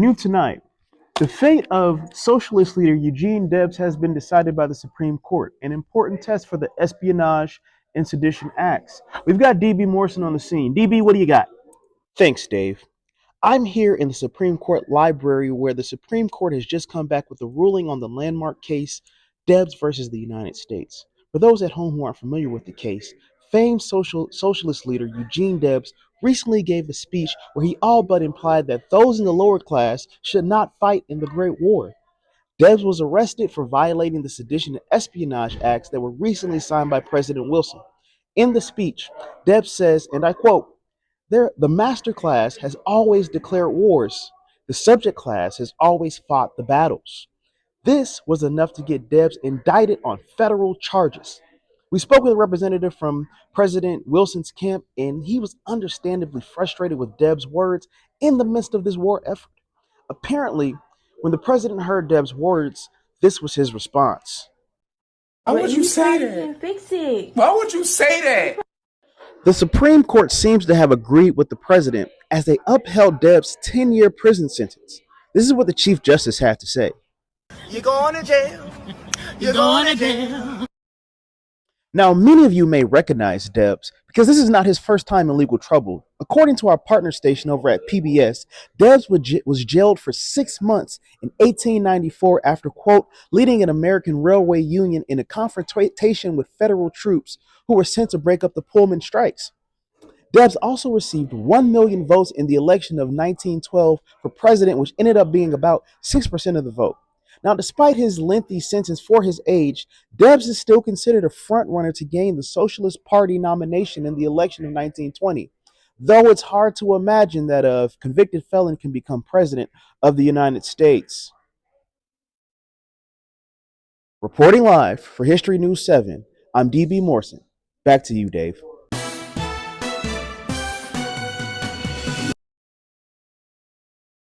New tonight, the fate of socialist leader Eugene Debs has been decided by the Supreme Court, an important test for the Espionage and Sedition Acts. We've got DB Morrison on the scene. DB, what do you got? Thanks, Dave. I'm here in the Supreme Court library where the Supreme Court has just come back with a ruling on the landmark case Debs versus the United States. For those at home who aren't familiar with the case, famed socialist leader Eugene Debs recently gave a speech where he all but implied that those in the lower class should not fight in the Great War. Debs was arrested for violating the Sedition and Espionage Acts that were recently signed by President Wilson. In the speech, Debs says, and I quote, the master class has always declared wars. The subject class has always fought the battles. This was enough to get Debs indicted on federal charges. We spoke with a representative from President Wilson's camp, and he was understandably frustrated with Debs' words in the midst of this war effort. Apparently, when the president heard Debs' words, this was his response. Why would you say that? Fix it. Why would you say that? The Supreme Court seems to have agreed with the president as they upheld Debs' 10-year prison sentence. This is what the Chief Justice had to say. You're going to jail. You're going to jail. Now, many of you may recognize Debs because this is not his first time in legal trouble. According to our partner station over at PBS, Debs was jailed for 6 months in 1894 after, quote, leading an American railway union in a confrontation with federal troops who were sent to break up the Pullman strikes. Debs also received 1 million votes in the election of 1912 for president, which ended up being about 6% of the vote. Now, despite his lengthy sentence for his age, Debs is still considered a frontrunner to gain the Socialist Party nomination in the election of 1920, though it's hard to imagine that a convicted felon can become president of the United States. Reporting live for History News 7, I'm DB Morrison. Back to you, Dave.